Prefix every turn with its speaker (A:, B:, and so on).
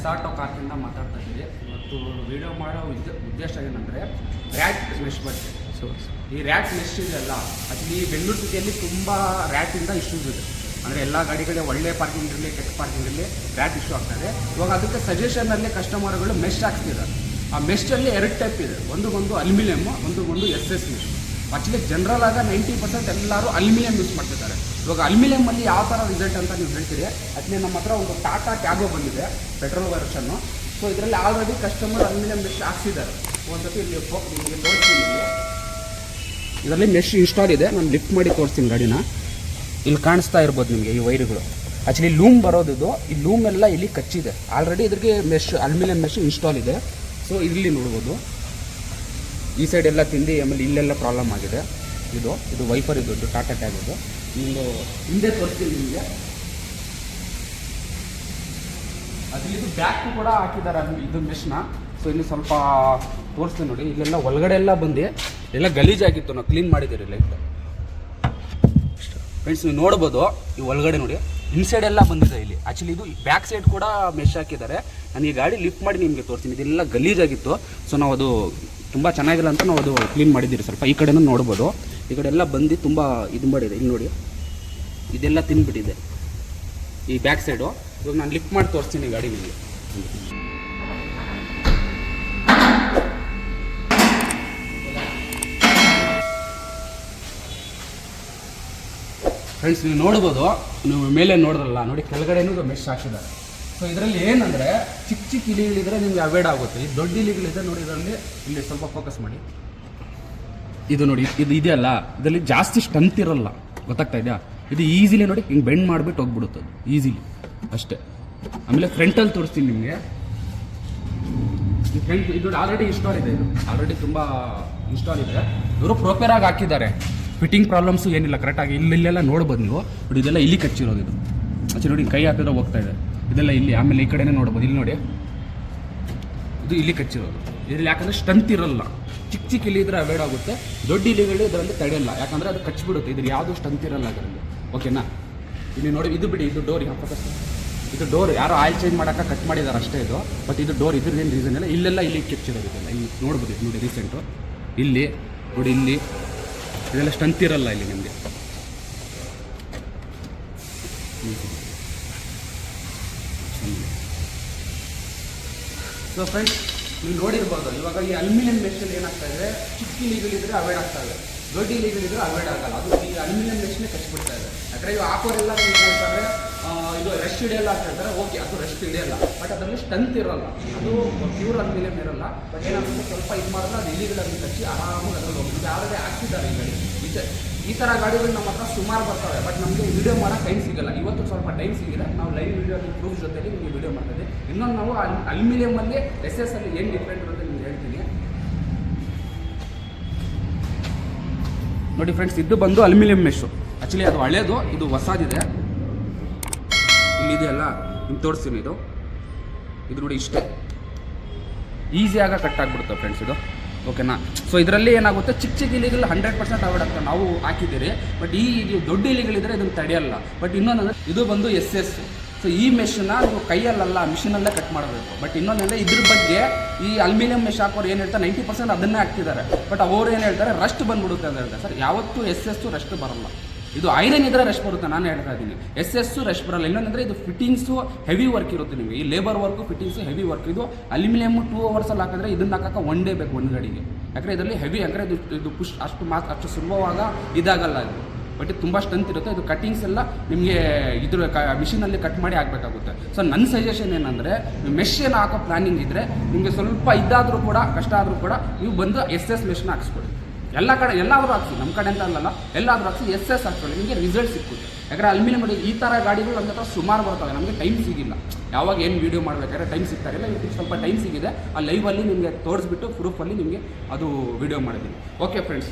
A: ರೆಸಾರ್ಟೋ ಕಾರ್ಕಿಂದ ಮಾತಾಡ್ತಾ ಇದ್ದೀವಿ. ಇವತ್ತು ವಿಡಿಯೋ ಮಾಡೋ ಉದ್ದೇಶ ಏನಂದರೆ ರ್ಯಾಟ್ ಮೆಶ್ ಬಗ್ಗೆ. ಈ ರ್ಯಾಟ್ ಮೆಶ್ ಇದೆಯಲ್ಲ, ಆ್ಯಕ್ಚುಲಿ ಬೆಂಗಳೂರು ಸಿಟಿಯಲ್ಲಿ ತುಂಬ ರ್ಯಾಟಿಂದ ಇಶ್ಯೂಸ್ ಇದೆ. ಅಂದರೆ ಎಲ್ಲ ಗಾಡಿಗಳಿಗೆ ಒಳ್ಳೆ ಪಾರ್ಕಿಂಗ್ ಇರಲಿ, ಕೆಟ್ಟ ಪಾರ್ಕಿಂಗ್ ಇರಲಿ, ರ್ಯಾಟ್ ಇಶ್ಯೂ ಆಗ್ತಾಯಿದೆ. ಇವಾಗ ಅದಕ್ಕೆ ಸಜೆಷನಲ್ಲಿ ಕಸ್ಟಮರ್ಗಳು ಮೆಶ್ ಹಾಕ್ತಿದ್ದಾರೆ. ಆ ಮೆಶಲ್ಲಿ 2 ಟೈಪ್ ಇದೆ. ಒಂದು ಅಲ್ಯೂಮಿನಿಯಮ್, ಒಂದು SS ಮೆಶ್. ಆ್ಯಕ್ಚುಲಿ ಜನರಲ್ ಆಗಿ 90% ಎಲ್ಲರೂ ಅಲ್ಯೂಮಿನಿಯಂ ಯೂಸ್ ಮಾಡ್ತಿದ್ದಾರೆ. ಇವಾಗ ಅಲ್ಯೂಮಿನಿಯಮಲ್ಲಿ ಯಾವ ಥರ ರಿಸಲ್ಟ್ ಅಂತ ನೀವು ಹೇಳ್ತೀರಿ. ಆ್ಯಕ್ಚುಲಿ ನಮ್ಮ ಹತ್ರ ಒಂದು ಟಾಟಾ ಟ್ಯಾಗೋ ಬಂದಿದೆ, ಪೆಟ್ರೋಲ್ ವರ್ಷನ್ನು. ಸೊ ಇದರಲ್ಲಿ ಆಲ್ರೆಡಿ ಕಸ್ಟಮರ್ ಅಲ್ಯೂಮಿನಿಯಂ ಮೆಶ್ ಹಾಕ್ಸಿದ್ದಾರೆ. ಒಂದ್ಸತಿ ಇಲ್ಲಿ ನಿಮಗೆ ತೋರಿಸ್ತೀನಿ. ಇದರಲ್ಲಿ ಮೆಶ್ ಇನ್ಸ್ಟಾಲ್ ಇದೆ. ನಾನು ಲಿಫ್ಟ್ ಮಾಡಿ ತೋರಿಸ್ತೀನಿ ಗಾಡಿನ. ಇಲ್ಲಿ ಕಾಣಿಸ್ತಾ ಇರ್ಬೋದು ನಿಮಗೆ ಈ ವೈರ್ಗಳು. ಆ್ಯಕ್ಚುಲಿ ಲೂಮ್ ಬರೋದು, ಈ ಲೂಮ್ ಎಲ್ಲ ಇಲ್ಲಿ ಕಚ್ಚಿದೆ. ಆಲ್ರೆಡಿ ಇದ್ರಿಗೆ ಮೆಶ್ ಅಲ್ಯೂಮಿನಿಯಂ ಮೆಶ್ ಇನ್ಸ್ಟಾಲ್ ಇದೆ. ಸೊ ಇಲ್ಲಿ ನೋಡ್ಬೋದು, ಈ ಸೈಡ್ ಎಲ್ಲ ತಿಂದು, ಆಮೇಲೆ ಇಲ್ಲೆಲ್ಲ ಪ್ರಾಬ್ಲಮ್ ಆಗಿದೆ. ಇದು ವೈಫರ್ ಇದು ಟಾಟಾ ಟ್ಯಾಗ್ ಇದು. ನಿಮ್ಮದು ಹಿಂದೆ ತೋರಿಸ್ತೀನಿ ನಿಮಗೆ. ಅದ್ರಲ್ಲಿ ಇದು ಬ್ಯಾಕು ಕೂಡ ಹಾಕಿದ್ದಾರೆ ಇದು ಮೆಶ್ನ. ಸೊ ಇಲ್ಲಿ ಸ್ವಲ್ಪ ತೋರಿಸ್ತೀನಿ ನೋಡಿ. ಇಲ್ಲೆಲ್ಲ ಒಳಗಡೆ ಎಲ್ಲ ಬಂದು ಎಲ್ಲ ಗಲೀಜಾಗಿತ್ತು, ನಾವು ಕ್ಲೀನ್ ಮಾಡಿದ್ದೀರಿ ಲೈಟ್. ಫ್ರೆಂಡ್ಸ್ ನೀವು ನೋಡ್ಬೋದು, ಈ ಒಳಗಡೆ ನೋಡಿ ಇನ್ಸೈಡ್ ಎಲ್ಲ ಬಂದಿದೆ ಇಲ್ಲಿ. ಆ್ಯಕ್ಚುಲಿ ಇದು ಬ್ಯಾಕ್ ಸೈಡ್ ಕೂಡ ಮೆಶ್ ಹಾಕಿದ್ದಾರೆ. ನಾನು ಈ ಗಾಡಿ ಲಿಫ್ಟ್ ಮಾಡಿ ನಿಮಗೆ ತೋರಿಸ್ತೀನಿ. ಇದೆಲ್ಲ ಗಲೀಜಾಗಿತ್ತು. ಸೊ ನಾವು ಅದು ತುಂಬ ಚೆನ್ನಾಗಿಲ್ಲ ಅಂತ ನಾವು ಅದು ಕ್ಲೀನ್ ಮಾಡಿದ್ದೀರಿ. ಸ್ವಲ್ಪ ಈ ಕಡೆನೂ ನೋಡ್ಬೋದು, ಈ ಕಡೆ ಎಲ್ಲ ಬಂದು ತುಂಬ ಇದು ಮಾಡಿದೆ. ಇಲ್ಲಿ ನೋಡಿ, ಇದೆಲ್ಲ ತಿಂದ್ಬಿಟ್ಟಿದೆ ಈ ಬ್ಯಾಕ್ ಸೈಡು. ಇವಾಗ ನಾನು ಲಿಫ್ಟ್ ಮಾಡಿ ತೋರಿಸ್ತೀನಿ ಗಾಡಿ ನಿಮಗೆ. ಫ್ರೆಂಡ್ಸ್ ನೀವು ನೋಡ್ಬೋದು, ನೀವು ಮೇಲೆ ನೋಡಿದ್ರಲ್ಲ ನೋಡಿ, ಕೆಳಗಡೆನೂ ಮೆಶ್ ಹಾಕಿದ್ದಾರೆ. ಸೊ ಇದರಲ್ಲಿ ಏನಂದರೆ ಚಿಕ್ಕ ಇಲಿಗಳಿದ್ರೆ ನಿಮ್ಗೆ ಅವಾಯ್ಡ್ ಆಗುತ್ತೆ. ಈ ದೊಡ್ಡ ಇಲಿಗಳಿದ್ರೆ ನೋಡಿ, ಇದರಲ್ಲಿ ಇಲ್ಲಿ ಸ್ವಲ್ಪ ಫೋಕಸ್ ಮಾಡಿ. ಇದು ನೋಡಿ, ಇದು ಇದೆಯಲ್ಲ, ಇದರಲ್ಲಿ ಜಾಸ್ತಿ ಸ್ಟ್ರೆಂತ್ ಇರಲ್ಲ, ಗೊತ್ತಾಗ್ತಾ ಇದೆಯಾ? ಇದು ಈಸಿಲಿ ನೋಡಿ ಹಿಂಗೆ ಬೆಂಡ್ ಮಾಡಿಬಿಟ್ಟು ಹೋಗ್ಬಿಡುತ್ತೆ ಅದು ಈಸಿಲಿ ಅಷ್ಟೇ. ಆಮೇಲೆ ಫ್ರಂಟಲ್ಲಿ ತೋರಿಸ್ತೀನಿ ನಿಮಗೆ. ಫ್ರಂಟ್ ಇದು ಆಲ್ರೆಡಿ ಇನ್ಸ್ಟಾಲ್ ಇದೆ. ಇದು ಆಲ್ರೆಡಿ ತುಂಬ ಇನ್ಸ್ಟಾಲ್ ಇದೆ. ಇವರು ಪ್ರೋಪರಾಗಿ ಹಾಕಿದ್ದಾರೆ. ಫಿಟ್ಟಿಂಗ್ ಪ್ರಾಬ್ಲಮ್ಸು ಏನಿಲ್ಲ, ಕರೆಕ್ಟಾಗಿ ಇಲ್ಲೆಲ್ಲ ನೋಡ್ಬೋದು ನೀವು. ನೋಡಿ ಇದೆಲ್ಲ ಇಲ್ಲಿ ಕಚ್ಚಿರೋದು. ಇದು ಆಚೆ ನೋಡಿ ಕೈ ಹಾಕಿದ್ರೆ ಹೋಗ್ತಾ ಇದೆ, ಇದೆಲ್ಲ ಇಲ್ಲಿ. ಆಮೇಲೆ ಈ ಕಡೆನೇ ನೋಡ್ಬೋದು, ಇಲ್ಲಿ ನೋಡಿ, ಇದು ಇಲ್ಲಿ ಕಚ್ಚಿರೋದು. ಇದರಲ್ಲಿ ಯಾಕಂದರೆ ಸ್ಟ್ರೆಂತ್ ಇರಲ್ಲ. ಚಿಕ್ಕ ಇಲಿ ಇದ್ರೆ ಅವಾಯ್ಡ್ ಆಗುತ್ತೆ. ದೊಡ್ಡ ಇಲಿಗಳು ಇದರಲ್ಲಿ ತಡೆಯಲ್ಲ, ಯಾಕಂದರೆ ಅದು ಕಚ್ಚಿಬಿಡುತ್ತೆ. ಇದ್ರ ಯಾವುದು ಸ್ಟ್ರೆಂತ್ ಇರಲ್ಲ ಅದರಲ್ಲಿ. ಓಕೆನಾ? ಇಲ್ಲಿ ನೋಡಿ, ಇದು ಬಿಡಿ, ಇದು ಡೋರ್ ಇದು ಡೋರ್ ಯಾರೋ ಆಯಿಲ್ ಚೇಂಜ್ ಮಾಡೋಕೆ ಕಟ್ ಮಾಡಿದ್ದಾರೆ ಅಷ್ಟೇ ಇದು. ಬಟ್ ಇದು ಡೋರ್ ಇದ್ರದ್ದೇನು ರೀಸನ್ ಇಲ್ಲ. ಇಲ್ಲೆಲ್ಲ ಇಲ್ಲಿ ಕೆಚ್ಚಿರೋದು ಇದೆಲ್ಲ ಇಲ್ಲಿ ನೋಡ್ಬೋದು. ನೋಡಿ ರೀಸೆಂಟು ಇಲ್ಲಿ ನೋಡಿ, ಇಲ್ಲಿ ಇದೆಲ್ಲ ಸ್ಟ್ರೆಂತ್ ಇರಲ್ಲ ಇಲ್ಲಿ ನಿಮಗೆ. ಸೊ ಫ್ರೆಂಡ್ಸ್ ನೀವು ನೋಡಿರ್ಬೋದು, ಇವಾಗ ಈ ಅಲ್ಯೂಮಿನಿಯಂ ಮೆಶಲ್ಲಿ ಏನಾಗ್ತಾ ಇದೆ, ಚಿಕ್ಕ ಇಲಿಗಳಿದ್ರೆ ಅವಾಯ್ಡ್ ಆಗ್ತಾ ಇದೆ, ದೊಡ್ಡ ಇಲಿಗಳಿದ್ರೆ ಅವಾಯ್ಡ್ ಆಗಲ್ಲ. ಅದು ಈ ಅಲ್ಯೂಮಿನಿಯಂ ಮೆಶ್ನೇ ಕಚ್ಚಿಬಿಡ್ತಾ ಇದೆ. ಯಾಕಂದರೆ ಇವಾಗ ಹಾಕೋರೆಲ್ಲ ಏನು ಹೇಳ್ತಾರೆ, ಇದು ರೆಸ್ಟ್ ಹಿಡಿಯಲ್ಲ ಅಂತ ಹೇಳ್ತಾರೆ. ಓಕೆ, ಅದು ರೆಸ್ಟ್ ಹಿಡಿಯಲ್ಲ, ಬಟ್ ಅದರಲ್ಲಿ ಸ್ಟ್ರೆಂತ್ ಇರಲ್ಲ. ಅದು ಪ್ಯೂರ್ ಅಲ್ಯೂಮಿನಿಯಂ ಇರಲ್ಲ. ಬಟ್ ಏನಾಗುತ್ತೆ, ಸ್ವಲ್ಪ ಇದು ಮಾಡಿದ್ರೆ ಅದು ಇಲಿಗಳಲ್ಲಿ ಕಚ್ಚಿ ಆರಾಮಾಗಿ ಅದ್ರಲ್ಲಿ ಹೋಗ್ತದೆ. ಯಾರದೇ ಹಾಕ್ತಿದ್ದಾರೆ ಈ ಗಾಡಿ. ಈ ಥರ ಗಾಡಿಗಳು ನಮ್ಮ ಹತ್ರ ಸುಮಾರು ಬರ್ತವೆ. ಬಟ್ ನಮಗೆ ವಿಡಿಯೋ ಮಾಡೋಕ್ಕೆ ಟೈಮ್ ಸಿಗಲ್ಲ. ಇವತ್ತು ಸ್ವಲ್ಪ ಟೈಮ್ ಸಿಗಿದೆ. ನಾವು ಲೈವ್ ವಿಡಿಯೋ ಪ್ರೂಫ್ ಜೊತೆಲಿ ನಿಮಗೆ ವಿಡಿಯೋ ಮಾಡ್ತೀವಿ. ಇನ್ನೊಂದು ನಾವು ಅಲ್ಯೂಮಿನಿಯಮಲ್ಲಿ SS ಅಲ್ಲಿ ಏನು ಡಿಫ್ರೆಂಟ್ ಇರುತ್ತೆ ನಿಮ್ಗೆ ಹೇಳ್ತೀನಿ ನೋಡಿ. ಫ್ರೆಂಡ್ಸ್ ಇದು ಬಂದು ಅಲ್ಯೂಮಿನಿಯಂ ಮೆಶು. ಆ್ಯಕ್ಚುಲಿ ಅದು ಹಳೇದು, ಇದು ಹೊಸದಿದೆ. ಇಲ್ಲಿದೆಯಲ್ಲ, ನಿಮ್ಗೆ ತೋರಿಸ್ತೀನಿ. ಇದು ನೋಡಿ, ಇಷ್ಟೇ ಈಸಿಯಾಗಿ ಕಟ್ ಆಗಿಬಿಡುತ್ತೆ ಫ್ರೆಂಡ್ಸ್ ಇದು. ಓಕೆನಾ? ಸೊ ಇದರಲ್ಲಿ ಏನಾಗುತ್ತೆ, ಚಿಕ್ಕ ಇಲಿಗಳು 100% ಅವಾಯ್ಡ್ ಆಗ್ತವೆ. ನಾವು ಹಾಕಿದ್ದೀರಿ. ಬಟ್ ಈ ದೊಡ್ಡ ಇಲಿಗಳಿದ್ರೆ ಇದನ್ನು ತಡೆಯಲ್ಲ. ಬಟ್ ಇನ್ನೊಂದಂದರೆ ಇದು ಬಂದು SS. ಸೊ ಈ ಮೆಷನ್ನ ನೀವು ಕೈಯಲ್ಲ ಮಿಷಿನಲ್ಲೇ ಕಟ್ ಮಾಡಬೇಕು. ಬಟ್ ಇನ್ನೊಂದಂದರೆ ಇದ್ರ ಬಗ್ಗೆ ಈ ಅಲ್ಯೂಮಿನಿಯಂ ಮೆಶ್ ಹಾಕೋರು ಏನು ಹೇಳ್ತಾರೆ, 90% ಅದನ್ನೇ ಹಾಕ್ತಿದ್ದಾರೆ. ಬಟ್ ಅವರು ಏನು ಹೇಳ್ತಾರೆ, ರಸ್ಟ್ ಬಂದ್ಬಿಡುತ್ತೆ ಅಂತ ಹೇಳ್ತಾರೆ. ಸರ್, ಯಾವತ್ತೂ SS ರಸ್ಟ್ ಬರಲ್ಲ. ಇದು ಐರನ್ ಇದ್ರೆ ರೆಸ್ಟ್ ಬರುತ್ತೆ, ನಾನು ಹೇಳ್ತಾ ಇದ್ದೀನಿ. SS ರೆಸ್ಟ್ ಬರಲ್ಲ. ಇನ್ನೊಂದರೆ ಇದು ಫಿಟ್ಟಿಂಗ್ಸು ಹೆವಿ ವರ್ಕ್ ಇರುತ್ತೆ ನಿಮಗೆ. ಈ labour work, fittings heavy work. ಇದು ಅಲ್ಯೂಮಿನಿಯಮ್ 2 ಅವರ್ಸಲ್ಲಿ ಹಾಕಿದ್ರೆ ಇದನ್ನು ಹಾಕೋಕೆ 1 ಡೇ ಬೇಕು ಒಂದು ಗಾಡಿಗೆ. ಯಾಕಂದರೆ ಇದರಲ್ಲಿ ಹೆವಿ, ಯಾಕಂದರೆ ಇದು ಪುಷ್ ಅಷ್ಟು ಸುಲಭವಾಗ ಇದಾಗಲ್ಲ ಇದು. ಬಟ್ ಇದು ತುಂಬ ಸ್ಟ್ರೆಂತ್ ಇರುತ್ತೆ. ಇದು ಕಟ್ಟಿಂಗ್ಸ್ ಎಲ್ಲ ನಿಮಗೆ ಇದ್ರ ಮಿಷಿನಲ್ಲಿ ಕಟ್ ಮಾಡಿ ಹಾಕಬೇಕಾಗುತ್ತೆ. ಸೊ ನನ್ನ ಸಜೆಷನ್ ಏನಂದರೆ, ಮೆಶ್ ಏನು ಹಾಕೋ ಪ್ಲಾನಿಂಗ್ ಇದ್ದರೆ, ನಿಮಗೆ ಸ್ವಲ್ಪ ಇದಾದರೂ ಕೂಡ, ಕಷ್ಟ ಆದರೂ ಕೂಡ ನೀವು ಬಂದು SS ಮೆಶ್ನ ಹಾಕ್ಸ್ಕೊಡಿ. ಎಲ್ಲ ಕಡೆ ಎಲ್ಲಾದರೂ ಹಾಕ್ಸಿ, ನಮ್ಮ ಕಡೆ ಅಂತ ಅಲ್ಲಲ್ಲ, ಎಲ್ಲಾದರೂ ಹಾಕ್ಸಿ SS ಹಾಕ್ಕೊಳ್ಳಿ, ನಿಮಗೆ ರಿಸಲ್ಟ್ ಸಿಕ್ಕುತ್ತೆ. ಯಾಕಂದರೆ ಅಲ್ಯೂಮಿನಿಯಂ ಈ ಥರ ಗಾಡಿಗಳು ನಮ್ಮ ಹತ್ರ ಸುಮಾರು ಬರ್ತವೆ. ನಮಗೆ ಟೈಮ್ ಸಿಗಿಲ್ಲ. ಯಾವಾಗ ಏನು ವೀಡಿಯೋ ಮಾಡಬೇಕಾದ್ರೆ ಟೈಮ್ ಸಿಗ್ತಾ ಇಲ್ಲ. ಇವತ್ತು ಸ್ವಲ್ಪ ಟೈಮ್ ಸಿಗಿದೆ. ಆ ಲೈವಲ್ಲಿ ನಿಮಗೆ ತೋರಿಸ್ಬಿಟ್ಟು ಪ್ರೂಫಲ್ಲಿ ನಿಮಗೆ ಅದು ವೀಡಿಯೋ ಮಾಡಿದ್ದೀನಿ. Okay friends.